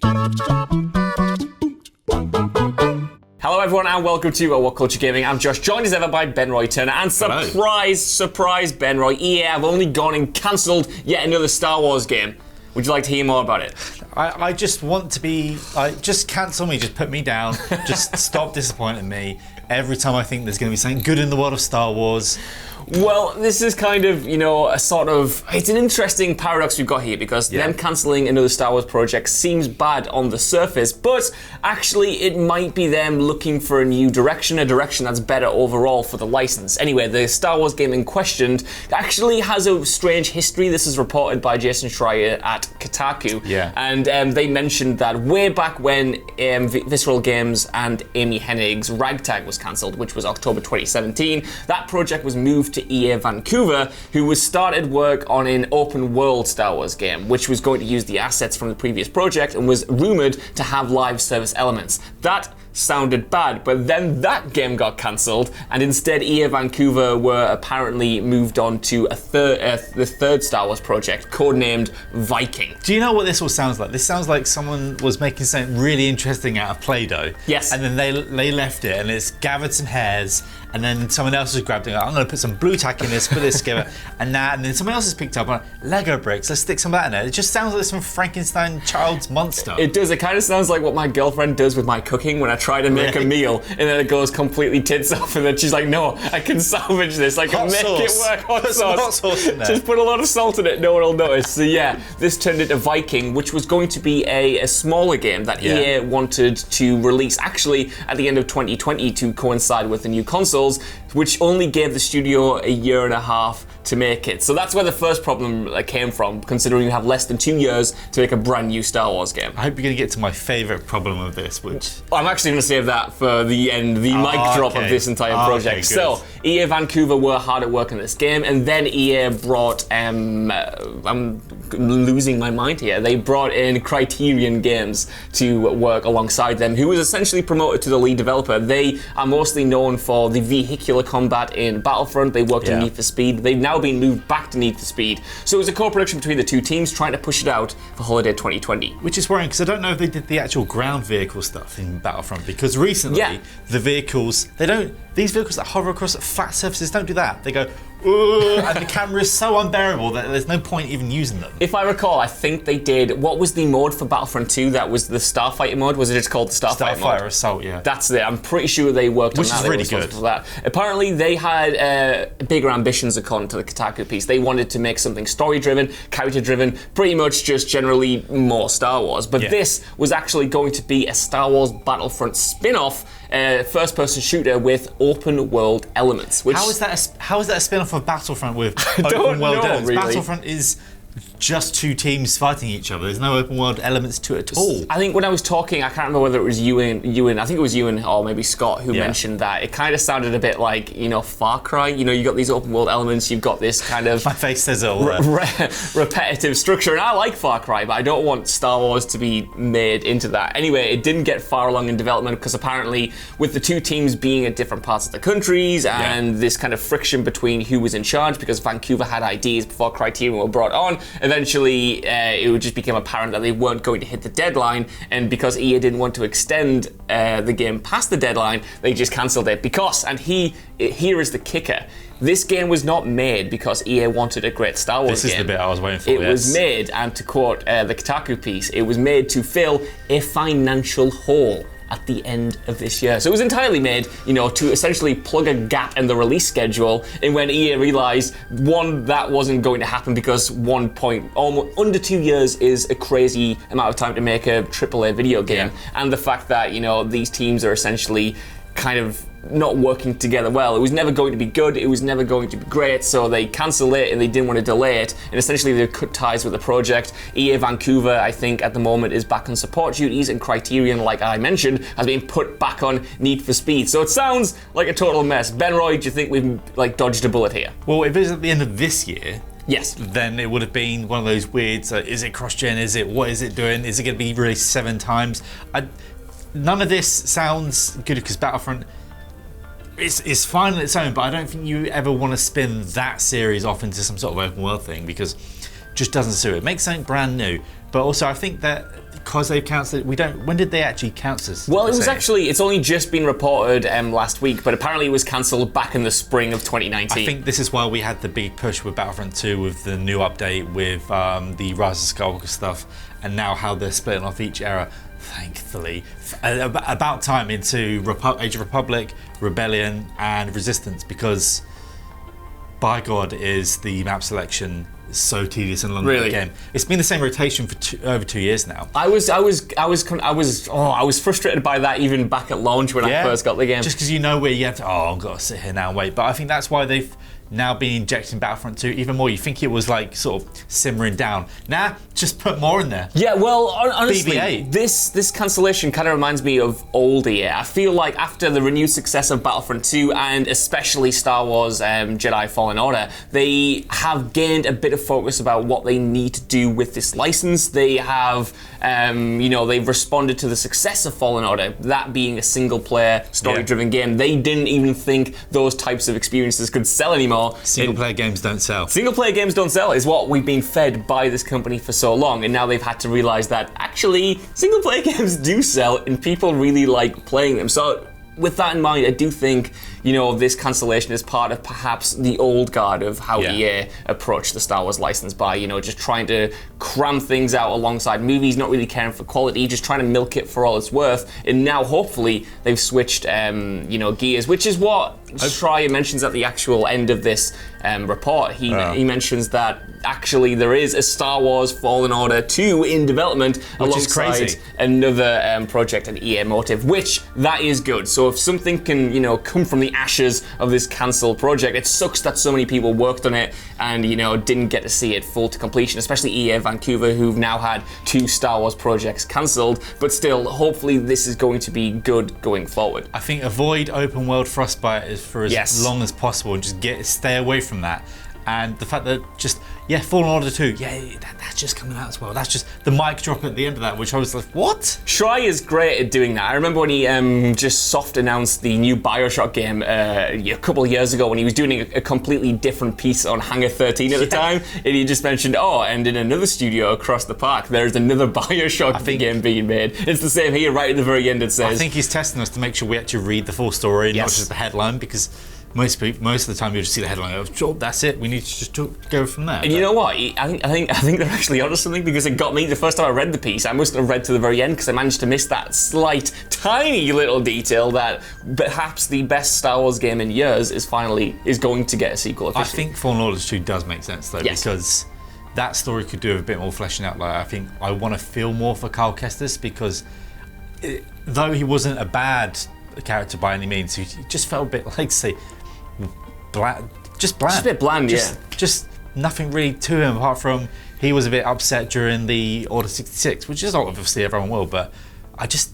Hello everyone and welcome to WhatCulture Gaming. I'm Josh, joined as ever by Ben Roy Turner, and surprise Ben Roy, EA have only gone and cancelled yet another Star Wars game. Would you like to hear more about it? I just want to be, just cancel me, just put me down, just stop disappointing me every time I think there's going to be something good in the world of Star Wars. Well, this is kind of, it's an interesting paradox we've got here, because them cancelling another Star Wars project seems bad on the surface, but actually it might be them looking for a new direction, a direction that's better overall for the license. Anyway, the Star Wars game in question actually has a strange history. This is reported by Jason Schreier at Kotaku. Yeah. And they mentioned that way back when Visceral Games and Amy Hennig's Ragtag was cancelled, which was October 2017, that project was moved to EA Vancouver, who started work on an open world Star Wars game, which was going to use the assets from the previous project and was rumored to have live service elements. That sounded bad, but then that game got cancelled, and instead EA Vancouver were apparently moved on to the third Star Wars project, codenamed Viking. Do you know what this all sounds like? This sounds like someone was making something really interesting out of Play-Doh. Yes. And then they left it, and it's gathered some hairs, and then someone else has grabbed it. I'm going to put some blue tack in this, put this together, and then someone else has picked up Lego bricks. Let's stick some of that in there. It just sounds like some Frankenstein child's monster. It does. It kind of sounds like what my girlfriend does with my cooking when I try to make a meal, and then it goes completely tits off, and then she's like, "No, I can salvage this. I can make it work." Put some hot sauce in there. Just put a lot of salt in it. No one will notice. So yeah, this turned into Viking, which was going to be a smaller game that EA wanted to release actually at the end of 2020 to coincide with the new consoles, which only gave the studio a year and a half to make it. So that's where the first problem came from, considering you have less than 2 years to make a brand new Star Wars game. I hope you're going to get to my favourite problem of this, which... I'm actually going to save that for the end, the mic drop of this entire project. Okay, so, EA Vancouver were hard at work on this game, and then EA brought, I'm losing my mind here, they brought in Criterion Games to work alongside them, who was essentially promoted to the lead developer. They are mostly known for the vehicular combat in Battlefront. They worked on Need for Speed. They've now been moved back to Need for Speed. So it was a co-production between the two teams trying to push it out for holiday 2020. Which is worrying, because I don't know if they did the actual ground vehicle stuff in Battlefront, because recently the vehicles, these vehicles that hover across flat surfaces don't do that. They go, ooh, and the camera is so unbearable that there's no point even using them. If I recall, I think they did, what was the mode for Battlefront 2 that was the Starfighter mode? Was it just called the Starfighter mode? Starfighter Assault, yeah. That's it. I'm pretty sure they worked on that. Which is really good. For that. Apparently, they had bigger ambitions according to the Kotaku piece. They wanted to make something story-driven, character-driven, pretty much just generally more Star Wars. But this was actually going to be a Star Wars Battlefront spin-off, first-person shooter with open-world elements. Which how is that a spin-off of Battlefront with open-world elements? Really. Battlefront is just two teams fighting each other. There's no open-world elements to it at all. I think when I was talking, I can't remember whether it was Ewan, I think it was Ewan or maybe Scott who mentioned that. It kind of sounded a bit like, Far Cry. You got these open-world elements, you've got this kind of... My face says it all. repetitive structure, and I like Far Cry, but I don't want Star Wars to be made into that. Anyway, it didn't get far along in development, because apparently with the two teams being at different parts of the countries and this kind of friction between who was in charge, because Vancouver had ideas before Criterion were brought on, eventually it just became apparent that they weren't going to hit the deadline, and because EA didn't want to extend the game past the deadline, they just cancelled it. Because, and here is the kicker, this game was not made because EA wanted a great Star Wars game. This is the bit I was waiting for, It was made, and to quote the Kotaku piece, it was made to fill a financial hole at the end of this year. So it was entirely made, to essentially plug a gap in the release schedule, and when EA realized, one, that wasn't going to happen, because almost under 2 years is a crazy amount of time to make a AAA video game, and the fact that, these teams are essentially kind of not working together well. It was never going to be good, it was never going to be great, so they cancelled it and they didn't want to delay it, and essentially they cut ties with the project. EA Vancouver, I think, at the moment is back on support duties, and Criterion, like I mentioned, has been put back on Need for Speed. So it sounds like a total mess. Ben Roy, do you think we've dodged a bullet here? Well, if it's at the end of this year, yes, then it would have been one of those weird, is it cross-gen, what is it doing, is it going to be released 7 times? None of this sounds good, because Battlefront, it's fine on its own, but I don't think you ever want to spin that series off into some sort of open world thing, because it just doesn't suit it. Make something brand new, but also I think that because they've cancelled it, when did they actually cancel this? Well, it's only just been reported last week, but apparently it was cancelled back in the spring of 2019. I think this is why we had the big push with Battlefront 2 with the new update with the Rise of Skywalker stuff, and now how they're splitting off each era. Thankfully, about time into Age of Republic, Rebellion, and Resistance, because by God, is the map selection so tedious and long in the game. It's been the same rotation for over 2 years now. I was frustrated by that even back at launch when I first got the game. Just because you know where you have to, I've got to sit here now and wait. But I think that's why they've now been injecting Battlefront 2 even more. You think it was like sort of simmering down. Nah, just put more in there. Yeah, well, honestly, BB-8. this cancellation kind of reminds me of old EA. I feel like after the renewed success of Battlefront 2 and especially Star Wars Jedi Fallen Order, they have gained a bit of focus about what they need to do with this license. They have, they've responded to the success of Fallen Order, that being a single-player, story-driven game. They didn't even think those types of experiences could sell anymore. Single-player games don't sell. Single-player games don't sell is what we've been fed by this company for so long, and now they've had to realize that actually single-player games do sell and people really like playing them. So with that in mind, I do think, this cancellation is part of perhaps the old guard of how EA approached the Star Wars license by, just trying to cram things out alongside movies, not really caring for quality, just trying to milk it for all it's worth. And now, hopefully, they've switched, gears, which is what Schreier mentions at the actual end of this report. He mentions that actually there is a Star Wars Fallen Order 2 in development alongside another project at EA Motive, which that is good. So if something can, come from the ashes of this cancelled project, it sucks that so many people worked on it and, didn't get to see it full to completion, especially EA Vancouver, who've now had 2 Star Wars projects cancelled, but still, hopefully this is going to be good going forward. I think avoid open world Frostbite for as long as possible and just stay away from that. And the fact that Fallen Order 2, that's just coming out as well. That's just the mic drop at the end of that, which I was like, what? Schreier is great at doing that. I remember when he just soft announced the new Bioshock game a couple of years ago when he was doing a completely different piece on Hangar 13 at the time, and he just mentioned, and in another studio across the park, there's another Bioshock game being made. It's the same here, right at the very end it says. I think he's testing us to make sure we actually read the full story, not just the headline, because most of the time you'll just see the headline and go, that's it, we need to just go from there. And you know what? I think they're actually onto something, because it got me the first time I read the piece. I must have read to the very end because I managed to miss that slight, tiny little detail that perhaps the best Star Wars game in years is going to get a sequel officially. I think Fallen Order 2 does make sense though, because that story could do a bit more fleshing out. Like, I think I want to feel more for Carl Kestis, because though he wasn't a bad character by any means, he just felt a bit like, say, bland. Just a bit bland, Just nothing really to him apart from he was a bit upset during the Order 66, which is obviously everyone will, but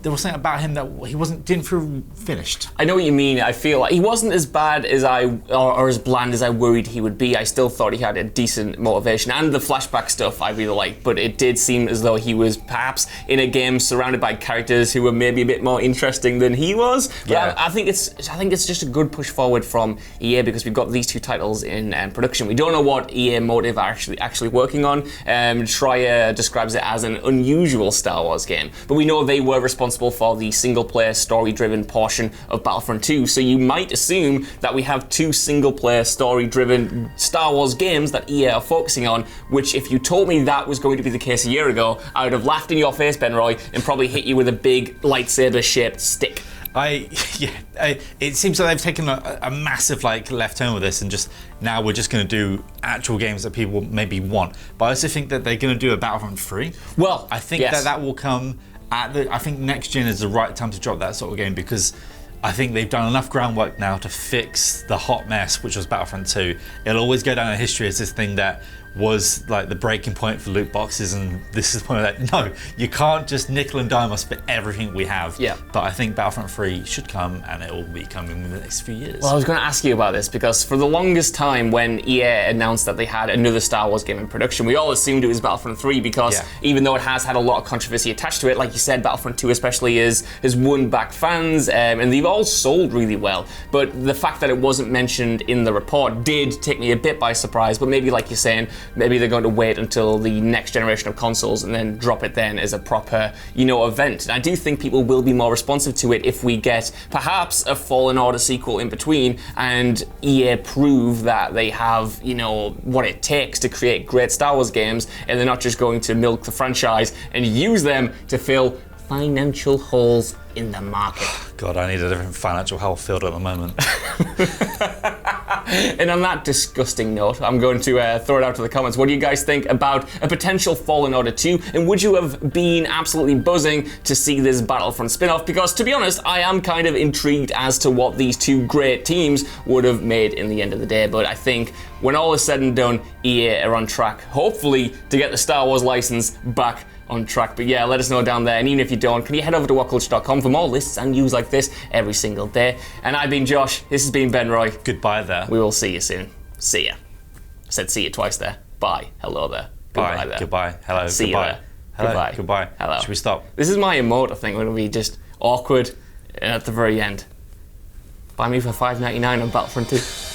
there was something about him that he didn't feel finished. I know what you mean. I feel like he wasn't as bad as or as bland as I worried he would be. I still thought he had a decent motivation, and the flashback stuff I really liked, but it did seem as though he was perhaps in a game surrounded by characters who were maybe a bit more interesting than he was. But I think it's just a good push forward from EA, because we've got these 2 titles in production. We don't know what EA Motive are actually working on. Schreier describes it as an unusual Star Wars game, but we know they were responsible for the single-player, story-driven portion of Battlefront 2, so you might assume that we have 2 single-player, story-driven Star Wars games that EA are focusing on, which if you told me that was going to be the case a year ago, I would have laughed in your face, Ben Roy, and probably hit you with a big lightsaber-shaped stick. It seems like they've taken a massive left turn with this, and just now we're just going to do actual games that people maybe want. But I also think that they're going to do a Battlefront 3. Well, I think that will come I think next gen is the right time to drop that sort of game, because I think they've done enough groundwork now to fix the hot mess, which was Battlefront 2. It'll always go down in history as this thing that was like the breaking point for loot boxes, and this is the point of that. No, you can't just nickel and dime us for everything we have. Yeah. But I think Battlefront 3 should come, and it will be coming in the next few years. Well, I was going to ask you about this, because for the longest time when EA announced that they had another Star Wars game in production, we all assumed it was Battlefront 3, because even though it has had a lot of controversy attached to it, like you said, Battlefront 2 especially has won back fans, and they've all sold really well. But the fact that it wasn't mentioned in the report did take me a bit by surprise, but maybe like you're saying, maybe they're going to wait until the next generation of consoles and then drop it then as a proper, event. And I do think people will be more responsive to it if we get perhaps a Fallen Order sequel in between and EA prove that they have, what it takes to create great Star Wars games, and they're not just going to milk the franchise and use them to fill financial holes in the market. God, I need a different financial health field at the moment. And on that disgusting note, I'm going to throw it out to the comments. What do you guys think about a potential Fallen Order 2? And would you have been absolutely buzzing to see this Battlefront spin-off? Because to be honest, I am kind of intrigued as to what these two great teams would have made in the end of the day. But I think when all is said and done, EA are on track, hopefully, to get the Star Wars license back on track. But yeah, let us know down there. And even if you don't, can you head over to WhatCulture.com for more lists and news like this every single day. And I've been Josh. This has been Ben Roy. Goodbye there. We will see you soon. See ya. I said see you twice there. Bye. Hello there. Bye. Goodbye there. Goodbye. Hello. See Goodbye. you there. Hello. Goodbye. Goodbye. Hello. Should we stop? This is my emote, I think. It'll be just awkward and at the very end. Buy me for $5.99 on Battlefront 2.